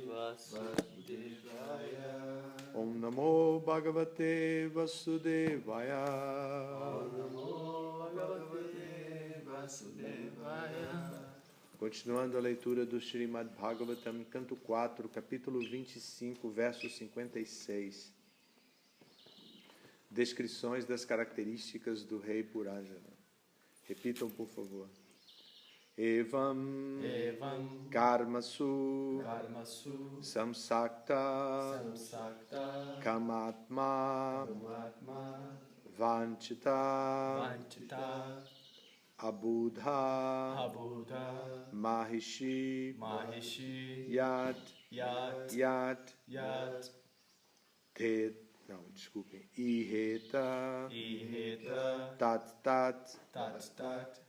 Vasudevaya. Om Namo Bhagavate Vasudevaya. Om Namo Bhagavate Vasudevaya. Continuando a leitura do Srimad Bhagavatam, canto 4, capítulo 25, verso 56. Descrições das características do rei Purajana. Repitam, por favor. Evam Karmasu Samsakta Kamatma Vanchita Abudha Mahishi Yat Iheta Tat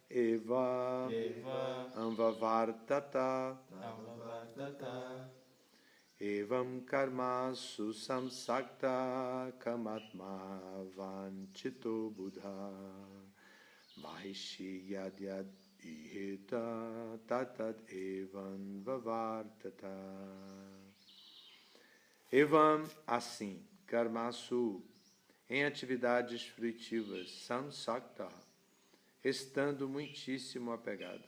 Eva Amvavartata Evam Karmasu Samsakta Kamatma Vanchito Buddha Mahishi Yad Iheta Tat Evam Vavartata. Evam, assim, Karmasu, em atividades fruitivas, Samsakta, estando muitíssimo apegado,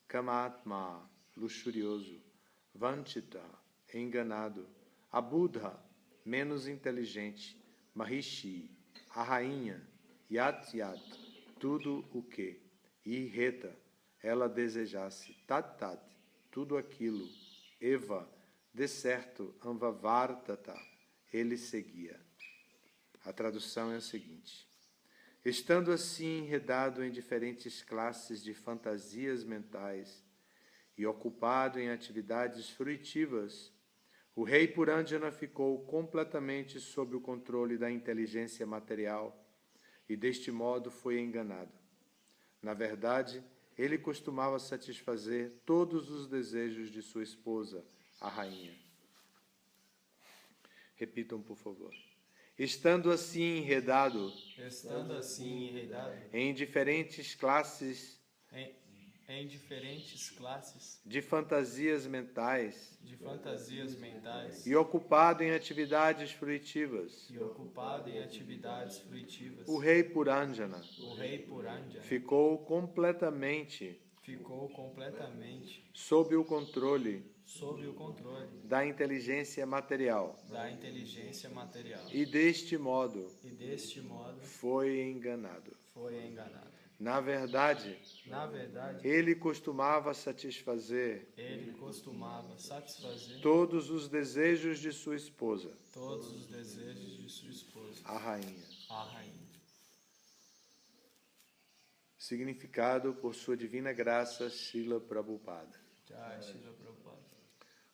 Kamatma, luxurioso, Vanchita, enganado, Abudha, menos inteligente, Mahishi, a rainha, Yat, tudo o que, Iheta, ela desejasse, Tat, tudo aquilo, Eva, de certo, Amvavartata, ele seguia. A tradução é a seguinte: estando assim enredado em diferentes classes de fantasias mentais e ocupado em atividades fruitivas, o rei Purandjana ficou completamente sob o controle da inteligência material e deste modo foi enganado. Na verdade, ele costumava satisfazer todos os desejos de sua esposa, a rainha. Repitam, por favor. Estando assim enredado em diferentes classes de fantasias mentais e ocupado em atividades fruitivas, o rei Purandjana ficou completamente sob o controle da inteligência material e deste modo foi enganado. Na verdade, ele costumava satisfazer todos os desejos de sua esposa, a rainha. Significado por sua divina graça, Srila Prabhupada.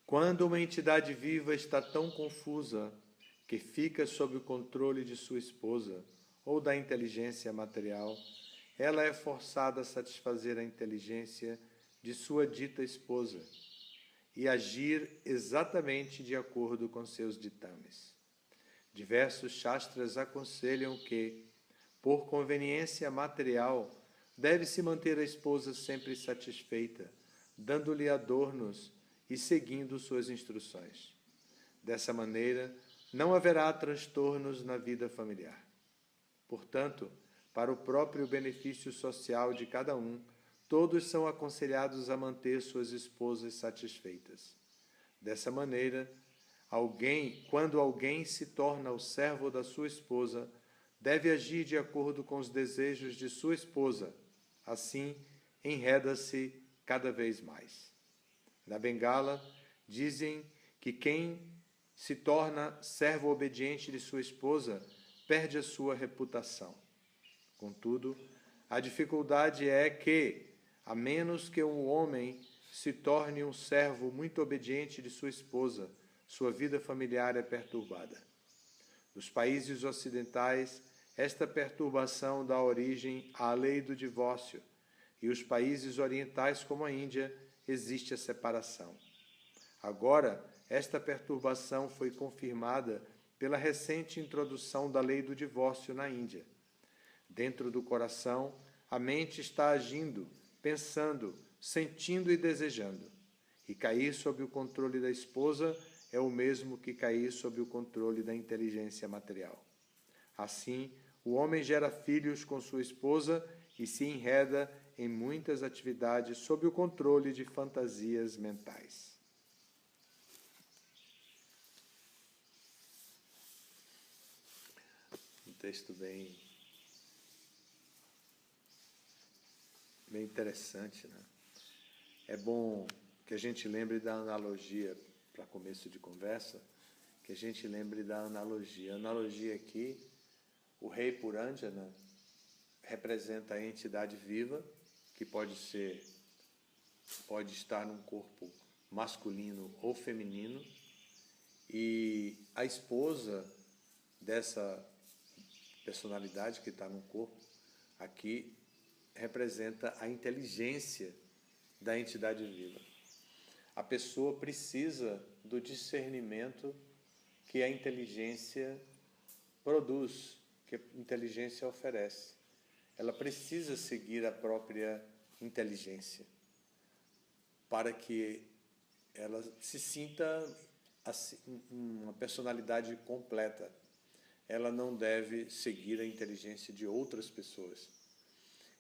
Quando uma entidade viva está tão confusa que fica sob o controle de sua esposa ou da inteligência material, ela é forçada a satisfazer a inteligência de sua dita esposa e agir exatamente de acordo com seus ditames. Diversos shastras aconselham que, por conveniência material, deve-se manter a esposa sempre satisfeita, dando-lhe adornos e seguindo suas instruções. Dessa maneira, não haverá transtornos na vida familiar. Portanto, para o próprio benefício social de cada um, todos são aconselhados a manter suas esposas satisfeitas. Dessa maneira, quando alguém se torna o servo da sua esposa, deve agir de acordo com os desejos de sua esposa. Assim, enreda-se cada vez mais. Na Bengala, dizem que quem se torna servo obediente de sua esposa perde a sua reputação. Contudo, a dificuldade é que, a menos que um homem se torne um servo muito obediente de sua esposa, sua vida familiar é perturbada. Nos países ocidentais, esta perturbação dá origem à lei do divórcio, e os países orientais, como a Índia, existe a separação. Agora, esta perturbação foi confirmada pela recente introdução da lei do divórcio na Índia. Dentro do coração, a mente está agindo, pensando, sentindo e desejando. E cair sob o controle da esposa é o mesmo que cair sob o controle da inteligência material. Assim, o homem gera filhos com sua esposa e se enreda em muitas atividades sob o controle de fantasias mentais. Um texto bem interessante, né? É bom que a gente lembre da analogia, para começo de conversa, que a gente lembre da analogia. A analogia aqui, o rei Puranjana representa a entidade viva, que pode estar num corpo masculino ou feminino, e a esposa dessa personalidade que está num corpo aqui representa a inteligência da entidade viva. A pessoa precisa do discernimento que a inteligência produz, que a inteligência oferece. Ela precisa seguir a própria inteligência para que ela se sinta assim, uma personalidade completa. Ela não deve seguir a inteligência de outras pessoas.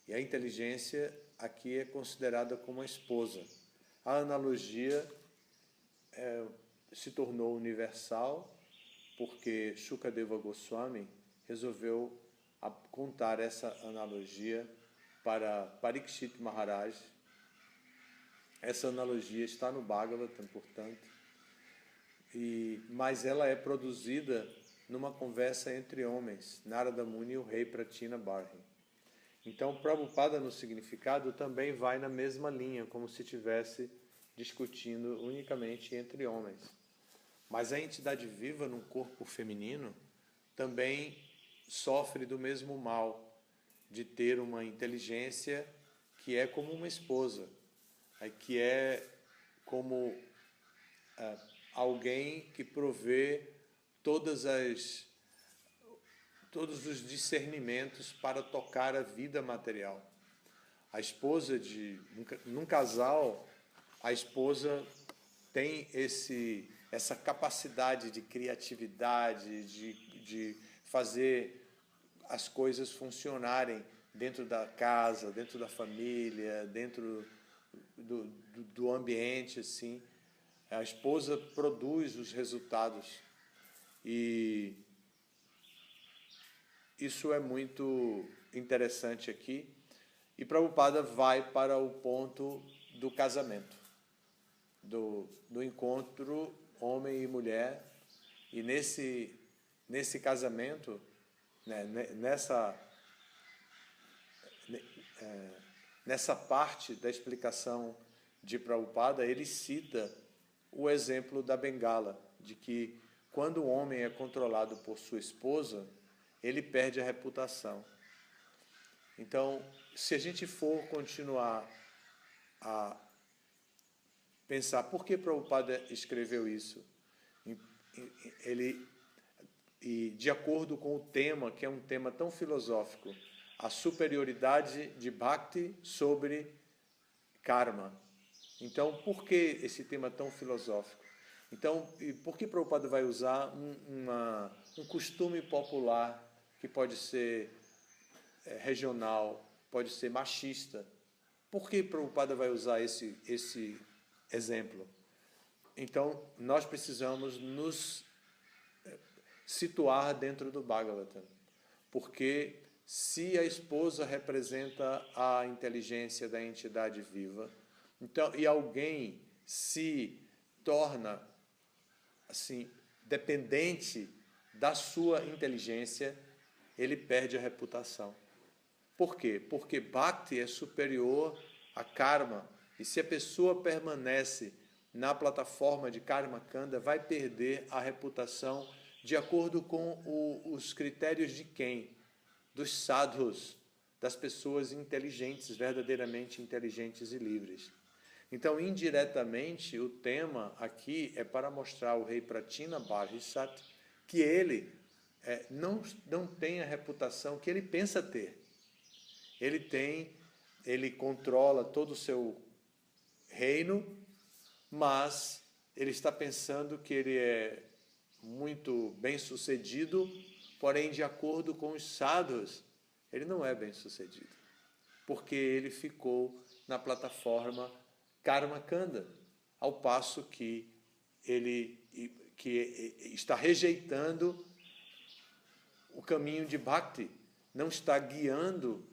E a inteligência aqui é considerada como a esposa. A analogia se tornou universal porque Shukadeva Goswami resolveu contar essa analogia para Parikshit Maharaj. Essa analogia está no Bhagavatam, portanto, mas ela é produzida numa conversa entre homens, Narada Muni e o rei Pratina Barhi. Então, Prabhupada, no significado, também vai na mesma linha, como se estivesse discutindo unicamente entre homens. Mas a entidade viva num corpo feminino também sofre do mesmo mal, de ter uma inteligência que é como uma esposa, que é como alguém que provê todos os discernimentos para tocar a vida material. A esposa num casal, a esposa tem essa capacidade de criatividade, de fazer as coisas funcionarem dentro da casa, dentro da família, dentro do ambiente, assim. A esposa produz os resultados e isso é muito interessante aqui. E Prabhupada vai para o ponto do casamento, do encontro homem e mulher. E nesse casamento, né, nessa parte da explicação de Prabhupada, ele cita o exemplo da bengala, de que quando o homem é controlado por sua esposa, ele perde a reputação. Então, se a gente for continuar a pensar por que Prabhupada escreveu isso, e de acordo com o tema, que é um tema tão filosófico, a superioridade de Bhakti sobre karma. Então, por que esse tema tão filosófico? Então, por que Prabhupada vai usar um costume popular que pode ser regional, pode ser machista? Por que Prabhupada vai usar esse exemplo? Então, nós precisamos nos situar dentro do Bhagavatam, porque se a esposa representa a inteligência da entidade viva, então, e alguém se torna assim dependente da sua inteligência, ele perde a reputação. Por quê? Porque Bhakti é superior a karma, e se a pessoa permanece na plataforma de Karma Kanda, vai perder a reputação de acordo com os critérios de quem? Dos sadhus, das pessoas inteligentes, verdadeiramente inteligentes e livres. Então, indiretamente, o tema aqui é para mostrar ao rei Pratina Barhisat que ele não tem a reputação que ele pensa ter. Ele controla todo o seu reino mas ele está pensando que ele é muito bem-sucedido, porém, de acordo com os sadhus, ele não é bem-sucedido, porque ele ficou na plataforma Karma Kanda, ao passo que ele está rejeitando o caminho de Bhakti, não está guiando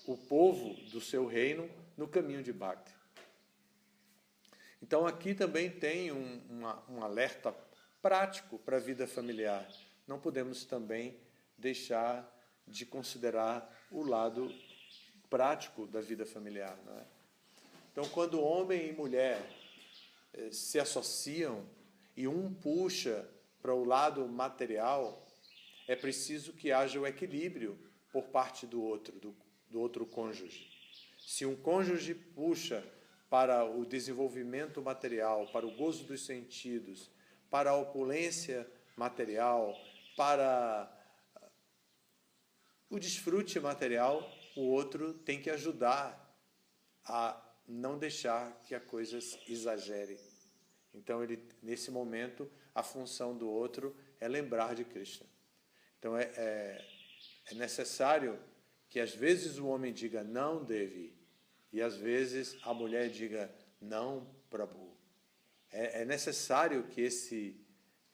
o povo do seu reino no caminho de Bhakti. Então aqui também tem um alerta prático para a vida familiar. Não podemos também deixar de considerar o lado prático da vida familiar, não é? Então, quando homem e mulher se associam e um puxa para o lado material, é preciso que haja o equilíbrio por parte do outro cônjuge. Se um cônjuge puxa para o desenvolvimento material, para o gozo dos sentidos, para a opulência material, para o desfrute material, o outro tem que ajudar a não deixar que a coisa exagere. Então, nesse momento, a função do outro é lembrar de Krishna. Então, é necessário que, às vezes, o homem diga não, Devi, e, às vezes, a mulher diga não, Prabhu. É necessário que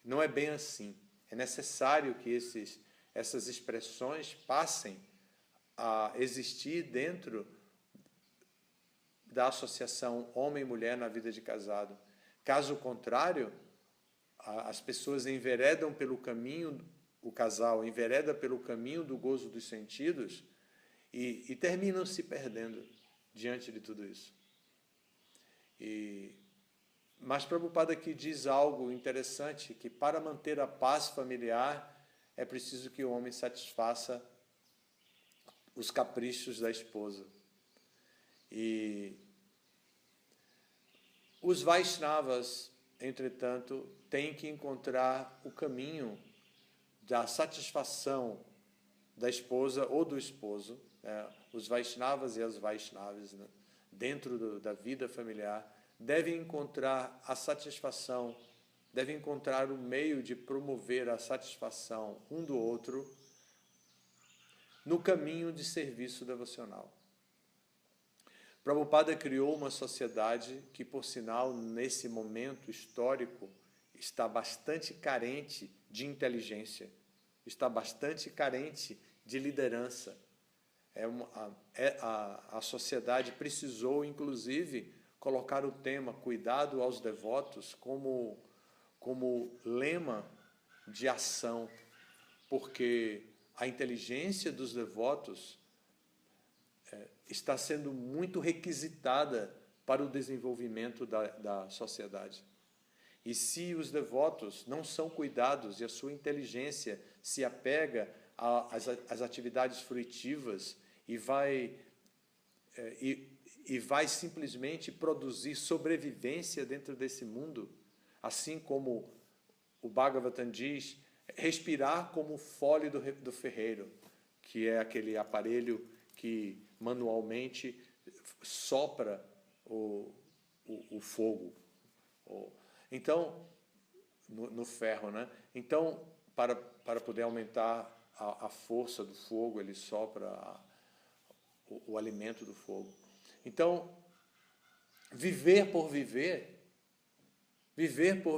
não é bem assim. É necessário que essas expressões passem a existir dentro da associação homem e mulher na vida de casado. Caso contrário, as pessoas enveredam pelo caminho, o casal envereda pelo caminho do gozo dos sentidos e terminam se perdendo diante de tudo isso. Mas Prabhupada aqui diz algo interessante, que para manter a paz familiar é preciso que o homem satisfaça os caprichos da esposa. E os Vaishnavas, entretanto, têm que encontrar o caminho da satisfação da esposa ou do esposo, né? Os Vaishnavas e as Vaishnavas, né? Dentro da vida familiar, devem encontrar a satisfação, devem encontrar o meio de promover a satisfação um do outro no caminho de serviço devocional. Prabhupada criou uma sociedade que, por sinal, nesse momento histórico, está bastante carente de inteligência, está bastante carente de liderança. A sociedade precisou, inclusive, colocar o tema Cuidado aos Devotos como lema de ação, porque a inteligência dos devotos está sendo muito requisitada para o desenvolvimento da sociedade. E se os devotos não são cuidados e a sua inteligência se apega às atividades fruitivas e vai simplesmente produzir sobrevivência dentro desse mundo, assim como o Bhagavatam diz, respirar como o fole do ferreiro, que é aquele aparelho que manualmente sopra o fogo. Então, no ferro, né? Então, para poder aumentar a força do fogo, ele sopra o alimento do fogo. Então, viver por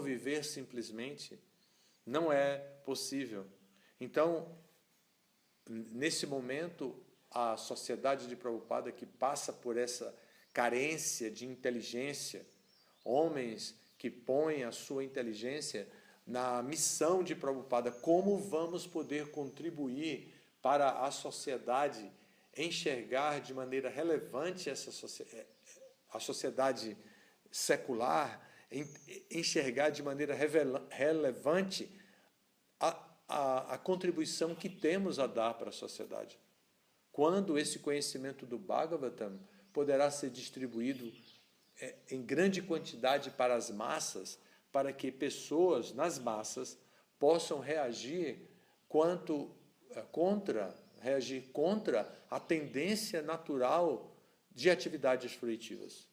viver simplesmente, não é possível. Então, nesse momento, a sociedade de Prabhupada, que passa por essa carência de inteligência, homens que põem a sua inteligência na missão de Prabhupada, como vamos poder contribuir para a sociedade enxergar de maneira relevante a sociedade secular, enxergar de maneira relevante a contribuição que temos a dar para a sociedade. Quando esse conhecimento do Bhagavatam poderá ser distribuído em grande quantidade para as massas, para que pessoas nas massas possam reagir contra a tendência natural de atividades fruitivas.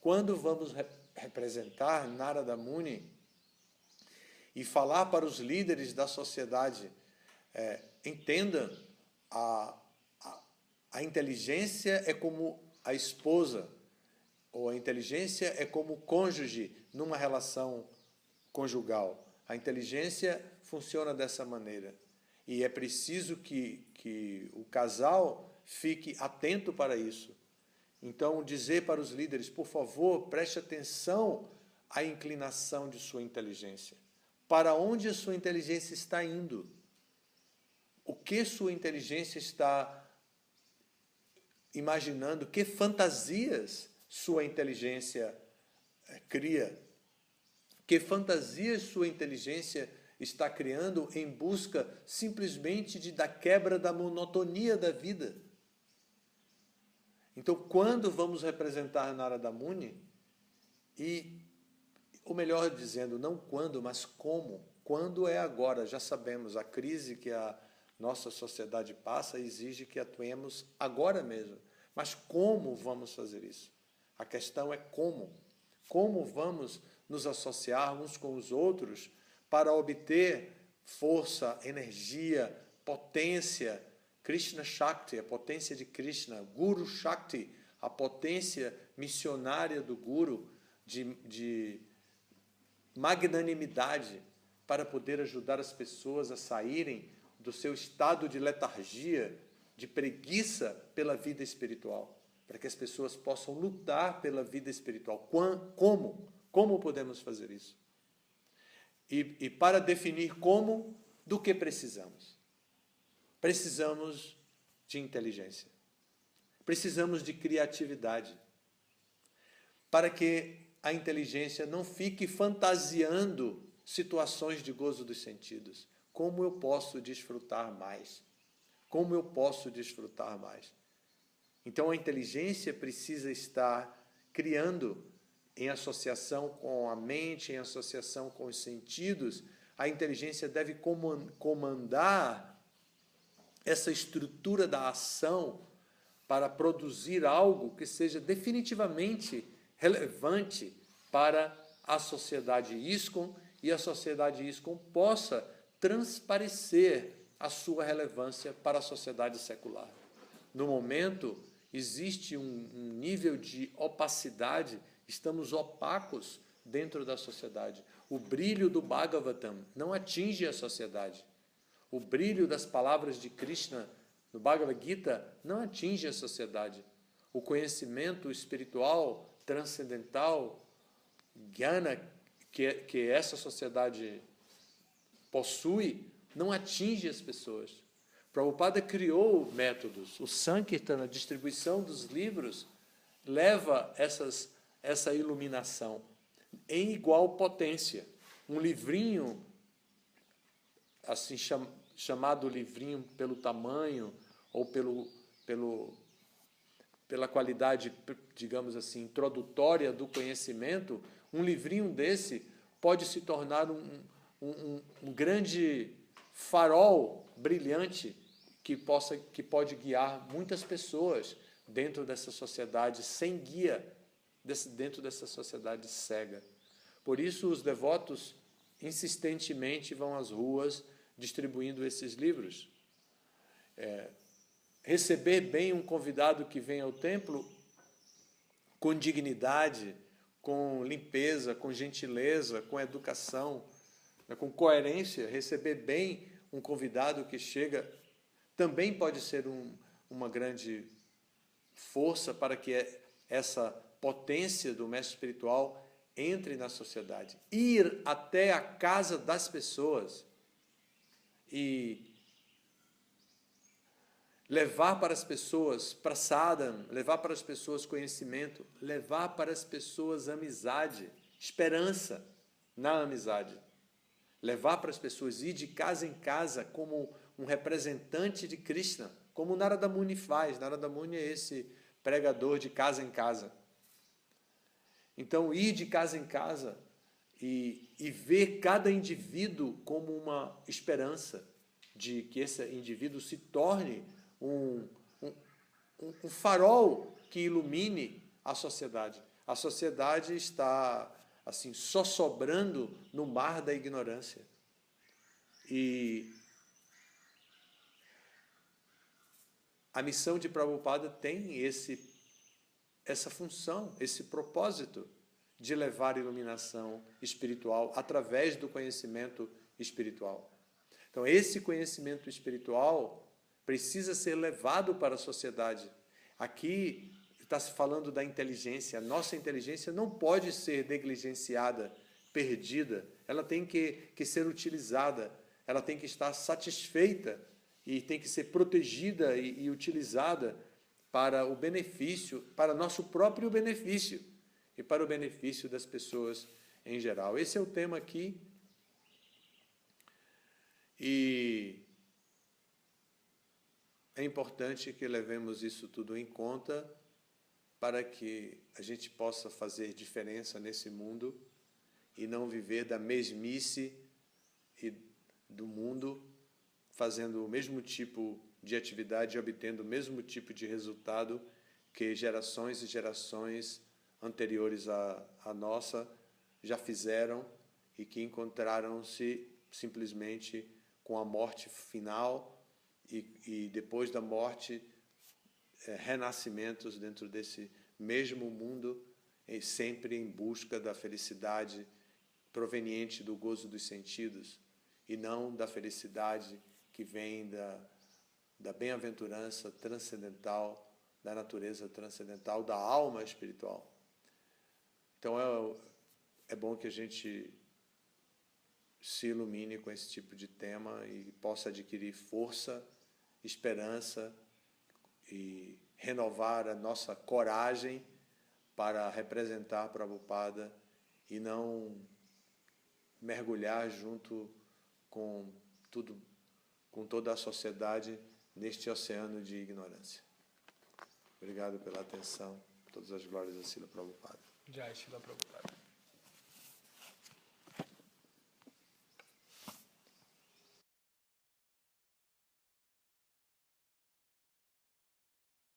Quando vamos representar Narada Muni e falar para os líderes da sociedade, entenda, a inteligência é como a esposa, ou a inteligência é como o cônjuge numa relação conjugal. A inteligência funciona dessa maneira. E é preciso que o casal fique atento para isso. Então, dizer para os líderes, por favor, preste atenção à inclinação de sua inteligência. Para onde a sua inteligência está indo? O que sua inteligência está imaginando? Que fantasias sua inteligência cria? Que fantasias sua inteligência está criando em busca simplesmente da quebra da monotonia da vida? Então, quando vamos representar Narada Muni, ou melhor dizendo, não quando, mas como. Quando é agora, já sabemos, a crise que a nossa sociedade passa exige que atuemos agora mesmo. Mas como vamos fazer isso? A questão é como. Como vamos nos associar uns com os outros para obter força, energia, potência, Krishna Shakti, a potência de Krishna, Guru Shakti, a potência missionária do Guru, de magnanimidade, para poder ajudar as pessoas a saírem do seu estado de letargia, de preguiça pela vida espiritual, para que as pessoas possam lutar pela vida espiritual. Como? Como podemos fazer isso? E para definir como, do que precisamos? Precisamos de inteligência. Precisamos de criatividade. Para que a inteligência não fique fantasiando situações de gozo dos sentidos. Como eu posso desfrutar mais? Como eu posso desfrutar mais? Então a inteligência precisa estar criando em associação com a mente, em associação com os sentidos. A inteligência deve comandar essa estrutura da ação para produzir algo que seja definitivamente relevante para a sociedade ISKCON e a sociedade ISKCON possa transparecer a sua relevância para a sociedade secular. No momento, existe um nível de opacidade, estamos opacos dentro da sociedade. O brilho do Bhagavatam não atinge a sociedade. O brilho das palavras de Krishna no Bhagavad Gita não atinge a sociedade. O conhecimento espiritual, transcendental, Jnana, que essa sociedade possui, não atinge as pessoas. Prabhupada criou métodos. O Sankirtana, a distribuição dos livros, leva essa iluminação em igual potência. Um livrinho, assim chamado livrinho pelo tamanho ou pela qualidade, digamos assim, introdutória do conhecimento, um livrinho desse pode se tornar um grande farol brilhante que pode guiar muitas pessoas dentro dessa sociedade sem guia, dentro dessa sociedade cega. Por isso, os devotos insistentemente vão às ruas distribuindo esses livros. Receber bem um convidado que vem ao templo com dignidade, com limpeza, com gentileza, com educação, com coerência, receber bem um convidado que chega também pode ser uma grande força para que essa potência do mestre espiritual entre na sociedade. Ir até a casa das pessoas e levar para as pessoas prasadam, levar para as pessoas conhecimento, levar para as pessoas amizade, esperança na amizade. Levar para as pessoas, ir de casa em casa como um representante de Krishna, como Narada Muni faz. Narada Muni é esse pregador de casa em casa. Então, ir de casa em casa e ver cada indivíduo como uma esperança de que esse indivíduo se torne um farol que ilumine a sociedade. A sociedade está assim só sobrando no mar da ignorância. E a missão de Prabhupada tem essa função, esse propósito de levar iluminação espiritual através do conhecimento espiritual. Então, esse conhecimento espiritual precisa ser levado para a sociedade. Aqui está se falando da inteligência. A nossa inteligência não pode ser negligenciada, perdida. Ela tem que ser utilizada, ela tem que estar satisfeita e tem que ser protegida e utilizada para o benefício, para nosso próprio benefício e para o benefício das pessoas em geral. Esse é o tema aqui. E é importante que levemos isso tudo em conta para que a gente possa fazer diferença nesse mundo e não viver da mesmice do mundo, fazendo o mesmo tipo de atividade e obtendo o mesmo tipo de resultado que gerações e gerações anteriores à nossa já fizeram e que encontraram-se simplesmente com a morte final e depois da morte, renascimentos dentro desse mesmo mundo, sempre em busca da felicidade proveniente do gozo dos sentidos e não da felicidade que vem da bem-aventurança transcendental, da natureza transcendental, da alma espiritual. Então é bom que a gente se ilumine com esse tipo de tema e possa adquirir força, esperança e renovar a nossa coragem para representar Prabhupada e não mergulhar junto com toda a sociedade neste oceano de ignorância. Obrigado pela atenção. Todas as glórias a Srila Prabhupada. Jai Srila Prabhupada.